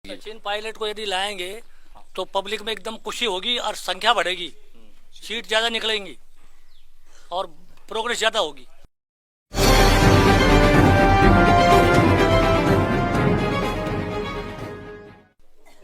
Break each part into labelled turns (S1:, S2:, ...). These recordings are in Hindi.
S1: है।
S2: सचिन पायलट को यदि लाएंगे तो पब्लिक में एकदम खुशी होगी और संख्या बढ़ेगी, सीट ज्यादा निकलेंगी और प्रोग्रेस ज्यादा होगी।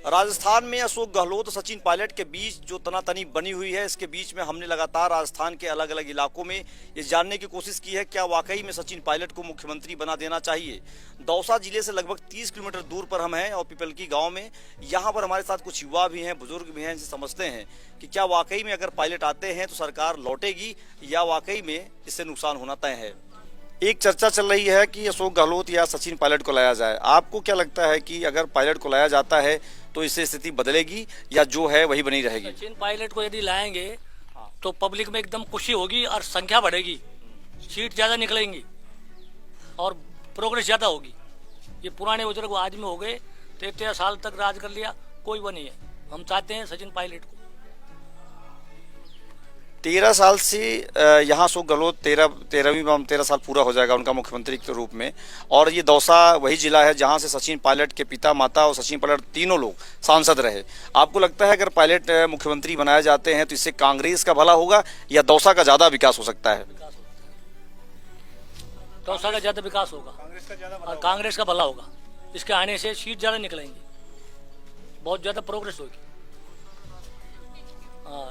S1: राजस्थान में अशोक गहलोत और सचिन पायलट के बीच जो तनातनी बनी हुई है, इसके बीच में हमने लगातार राजस्थान के अलग अलग इलाकों में ये जानने की कोशिश की है क्या वाकई में सचिन पायलट को मुख्यमंत्री बना देना चाहिए। दौसा जिले से लगभग 30 किलोमीटर दूर पर हम हैं और पिपलकी गांव में, यहाँ पर हमारे साथ कुछ युवा भी हैं, बुजुर्ग भी हैं। इनसे समझते हैं कि क्या वाकई में अगर पायलट आते हैं तो सरकार लौटेगी या वाकई में इससे नुकसान होना तय है। एक चर्चा चल रही है कि अशोक गहलोत या सचिन पायलट को लाया जाए। आपको क्या लगता है कि अगर पायलट को लाया जाता है तो इससे स्थिति बदलेगी या जो है वही बनी रहेगी?
S2: सचिन पायलट को यदि लाएंगे तो पब्लिक में एकदम खुशी होगी और संख्या बढ़ेगी, सीट ज्यादा निकलेंगी और प्रोग्रेस ज्यादा होगी। ये पुराने बुजुर्ग आदमी हो गए, 13 साल तक राज कर लिया, कोई वो नहीं है। हम चाहते हैं सचिन पायलट को।
S1: 13 साल से यहाँ अशोक गहलोत 13 साल पूरा हो जाएगा उनका मुख्यमंत्री के रूप में, और ये दौसा वही जिला है जहाँ से सचिन पायलट के पिता, माता और सचिन पायलट तीनों लोग सांसद रहे। आपको लगता है अगर पायलट मुख्यमंत्री बनाए जाते हैं तो इससे कांग्रेस का भला होगा या दौसा का ज्यादा विकास हो सकता है?
S2: दौसा का ज्यादा विकास होगा और कांग्रेस का भला होगा। इसके आने से सीट ज्यादा निकलेंगी, बहुत ज्यादा प्रोग्रेस होगी।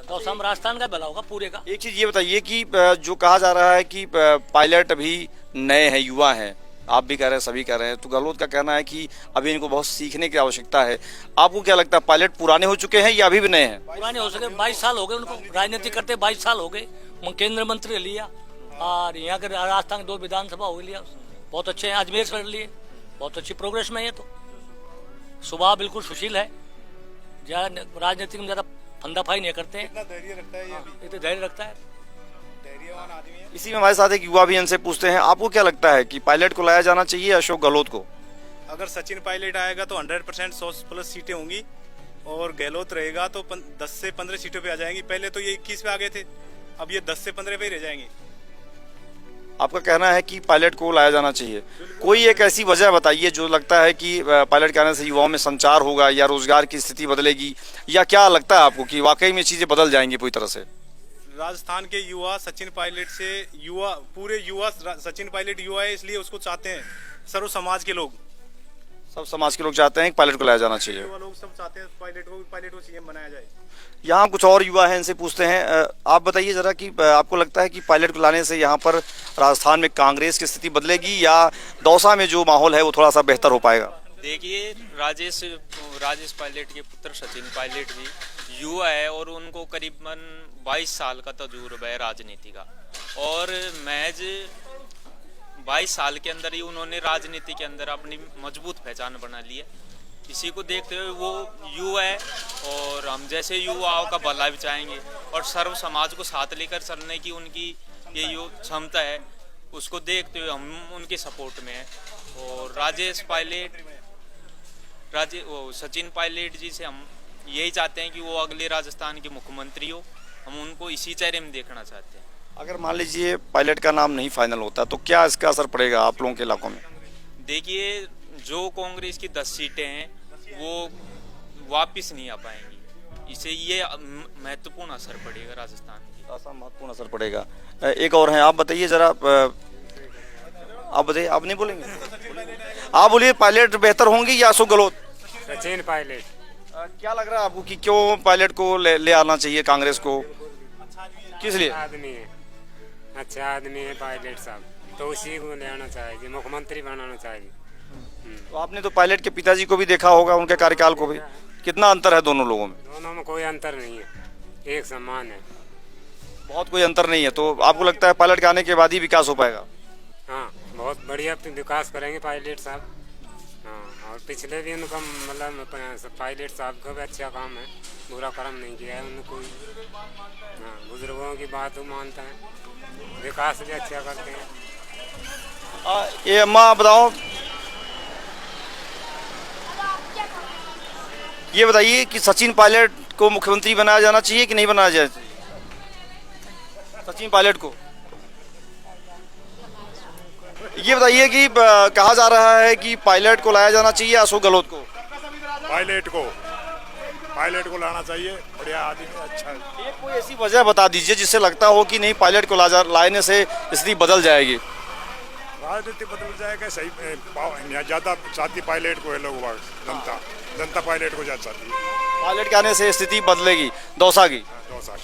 S2: दौसा में राजस्थान का भला होगा पूरे का।
S1: एक चीज ये बताइए कि जो कहा जा रहा है कि पायलट अभी नए हैं, युवा हैं, आप भी कह रहे हैं, सभी कह रहे हैं, तो गहलोत का कहना है कि अभी इनको बहुत सीखने की आवश्यकता है। आपको क्या लगता है पायलट पुराने हो चुके हैं या अभी भी नए हैं?
S2: पुराने हो सके, 22 साल हो गए उनको राजनीति करते, 22 साल हो गए। केंद्र मंत्री लिया और यहाँ के राजस्थान के 2 विधानसभा हो लिया, बहुत अच्छे हैं। अजमेर से लिए, बहुत अच्छी प्रोग्रेस में है। तो स्वभाव बिल्कुल सुशील है, ज्यादा राजनीति में ज्यादा फंदाफाई नहीं करते हैं।
S1: धैर्य रखता है,
S2: ये तो धैर्य रखता है,
S1: धैर्यवान आदमी है। इसी में हमारे साथ एक युवा भी इनसे पूछते हैं, आपको क्या लगता है कि पायलट को लाया जाना चाहिए अशोक गहलोत को?
S3: अगर सचिन पायलट आएगा तो 100% 100+ सीटें होंगी और गहलोत रहेगा तो 10 से 15 सीटों पे आ जाएंगी। पहले तो ये 21 पे आ गए थे, अब ये 10 से 15 पे ही रह जाएंगे।
S1: आपका कहना है कि पायलट को लाया जाना चाहिए। कोई एक ऐसी वजह बताइए जो लगता है कि पायलट के आने से युवाओं में संचार होगा या रोजगार की स्थिति बदलेगी, या क्या लगता है आपको कि वाकई में चीजें बदल जाएंगी पूरी तरह से?
S3: राजस्थान के युवा सचिन पायलट से पूरे युवा सचिन पायलट युवा है, इसलिए उसको चाहते हैं। सर्व समाज के लोग,
S1: सब समाज के लोग चाहते हैं कि पायलट को लाया जाना चाहिए।
S3: युवा लोग सब चाहते हैं पायलट को सीएम बनाया जाए।
S1: यहाँ कुछ और युवा हैं, इनसे पूछते हैं। आप बताइए जरा कि आपको लगता है कि पायलट को लाने से यहाँ पर राजस्थान में कांग्रेस की स्थिति बदलेगी या दौसा में जो माहौल है वो थोड़ा सा बेहतर हो पाएगा?
S4: देखिए, राजेश पायलट के पुत्र सचिन पायलट भी युवा है और उनको करीबन 22 साल का तजुर्बा है राजनीति का, और महज 22 साल के अंदर ही उन्होंने राजनीति के अंदर अपनी मजबूत पहचान बना ली है। इसी को देखते हुए वो युवा है और हम जैसे युवाओं का भला भी चाहेंगे और सर्व समाज को साथ लेकर चलने की उनकी ये जो क्षमता है, उसको देखते हुए हम उनके सपोर्ट में हैं। और सचिन पायलट जी से हम यही चाहते हैं कि वो अगले राजस्थान के मुख्यमंत्री हो, हम उनको इसी चेहरे में देखना चाहते हैं।
S1: अगर मान लीजिए पायलट का नाम नहीं फाइनल होता तो क्या इसका असर पड़ेगा आप लोगों के इलाकों में?
S4: देखिए, जो कांग्रेस की 10 सीटें हैं वो वापस नहीं आ पाएंगी, इसे ये महत्वपूर्ण असर पड़ेगा राजस्थान की।
S1: ऐसा महत्वपूर्ण असर पड़ेगा। एक और है, आप बताइए जरा। आप बताइए, आप नहीं बोलेंगे? आप बोलिए, पायलट बेहतर होंगी या अशोक गहलोत?
S5: सचिन पायलट।
S1: क्या लग रहा है आपको कि क्यों पायलट को ले आना चाहिए कांग्रेस को? किस लिए?
S5: आदमी है, अच्छा आदमी है पायलट साहब, तो उसी को ले आना चाहिए, मुख्यमंत्री बनाना चाहिए।
S1: तो आपने तो पायलट के पिताजी को भी देखा होगा, उनके कार्यकाल को भी, कितना अंतर है दोनों लोगों में?
S5: दोनों में कोई अंतर नहीं है, एक समान है।
S1: बहुत कोई अंतर नहीं है। तो आपको लगता है पायलट के आने के बाद ही विकास हो पाएगा?
S5: हाँ, बहुत बढ़िया विकास करेंगे पायलट साहब। हाँ, और पिछले भी उनका मतलब पायलट साहब का भी अच्छा काम है, बुरा कर्म नहीं किया है उनको। हाँ, बुजुर्गों की बात वो मानता है, विकास भी अच्छा करते हैं।
S1: ये अम्मा बताओ, ये बताइए कि सचिन पायलट को मुख्यमंत्री बनाया जाना चाहिए कि नहीं बनाया जाना चाहिए? सचिन पायलट को ये बताइए कि कहा जा रहा है कि पायलट को लाया जाना चाहिए अशोक गहलोत को?
S6: पायलट को लाना चाहिए, बढ़िया आदमी, अच्छा है।
S1: एक कोई ऐसी वजह बता दीजिए जिससे लगता हो कि नहीं पायलट को लाने से स्थिति बदल जाएगी।
S6: राजनीति बदल जाएगा, सही यहाँ ज्यादा चाहती पायलट को है लोग, जनता पायलट को ज्यादा चाहती है।
S1: पायलट के आने से स्थिति बदलेगी दौसा की।
S6: दौसा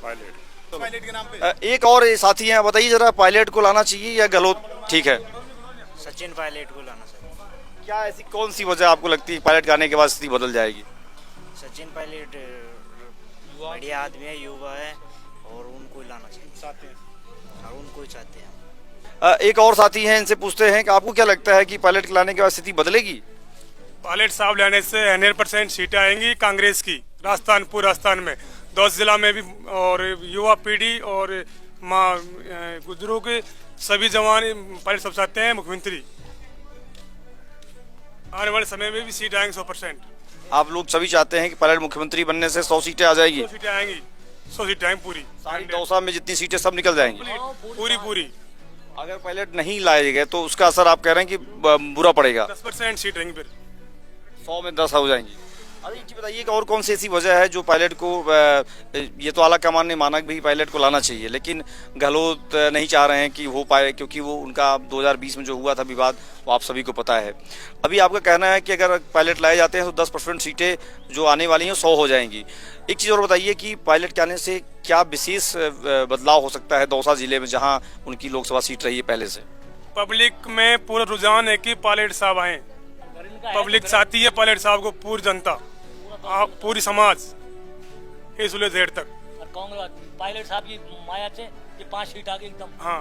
S6: पायलट
S3: के नाम पे
S1: एक और साथी हैं, बताइए जरा, पायलट को लाना चाहिए या गहलोत ठीक है?
S7: सचिन पायलट को लाना चाहिए।
S1: क्या ऐसी कौन सी वजह आपको लगती है पायलट के आने के बाद स्थिति बदल जाएगी?
S7: सचिन पायलट बढ़िया आदमी है, युवा है, और उनको ही लाना चाहिए,
S3: चाहते हैं।
S7: और उनको ही चाहते हैं।
S1: एक और साथी हैं, इनसे पूछते हैं कि आपको क्या लगता है कि पायलट के लाने के बाद स्थिति बदलेगी?
S8: पायलट साहब लेने से 100% सीटें आएंगी कांग्रेस की, राजस्थान, पूरे राजस्थान में 10 जिला में भी, और युवा पीढ़ी और बुजुर्ग सभी जवान पायलट सब चाहते हैं मुख्यमंत्री। आने वाले समय में भी सीट आएंगे 100%।
S1: आप लोग सभी चाहते हैं कि पायलट मुख्यमंत्री बनने से 100 सीटें आ जाएगी?
S8: 100 सीटें आएंगी, 100 सीटें आएंगी पूरी,
S1: सारी दौसा में जितनी सीटें सब निकल जाएंगी।
S8: पूरी।
S1: अगर पायलट नहीं लाए गए तो उसका असर आप कह रहे हैं कि बुरा पड़ेगा?
S8: 10% सीट रहेंगी, फिर
S1: 100 में 10 हो जाएंगी। अरे ये बताइए कि और कौन सी ऐसी वजह है जो पायलट को, ये तो आला कमान ने माना कि भाई पायलट को लाना चाहिए, लेकिन गहलोत नहीं चाह रहे हैं कि हो पाए, क्योंकि वो उनका 2020 में जो हुआ था विवाद वो आप सभी को पता है। अभी आपका कहना है कि अगर पायलट लाए जाते हैं तो 10% सीटें जो आने वाली हैं 100 हो जाएंगी। एक चीज़ और बताइए कि पायलट के आने से क्या विशेष बदलाव हो सकता है दौसा जिले में, जहाँ उनकी लोकसभा सीट रही है पहले से?
S8: पब्लिक में पूरा रुझान है कि पायलट साहब आए, पब्लिक चाहती है पायलट साहब को, पूरी जनता, पूरी समाज, इस देर तक।
S2: और कांग्रेस पायलट साहब की माया से ये 5 सीट आ गई एकदम।
S8: हाँ,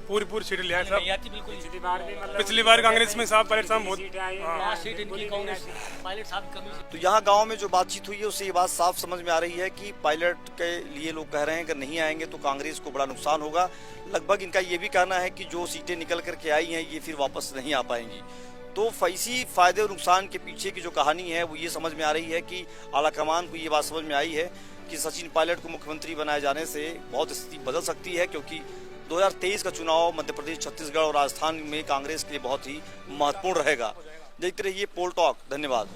S8: पूरी सीट लिया है
S2: नहीं
S8: साहब।
S2: आती बिल्कुल।
S8: पिछली बार कांग्रेस में साहब पायलट साहब बहुत,
S2: 5 सीट इनकी कांग्रेस, पायलट साहब की कमी से।
S1: तो यहाँ गांव में जो बातचीत हुई है उससे ये बात साफ समझ में आ रही है कि पायलट के लिए लोग कह रहे हैं अगर नहीं आएंगे तो कांग्रेस को बड़ा नुकसान होगा। लगभग इनका ये भी कहना है कि जो सीटें निकल करके आई हैं ये फिर वापस नहीं आ पाएंगी। तो इसी फायदे और नुकसान के पीछे की जो कहानी है वो ये समझ में आ रही है कि आलाकमान को ये बात समझ में आई है कि सचिन पायलट को मुख्यमंत्री बनाए जाने से बहुत स्थिति बदल सकती है, क्योंकि 2023 का चुनाव मध्य प्रदेश, छत्तीसगढ़ और राजस्थान में कांग्रेस के लिए बहुत ही महत्वपूर्ण रहेगा। देखते रहिए पोल टॉक। धन्यवाद।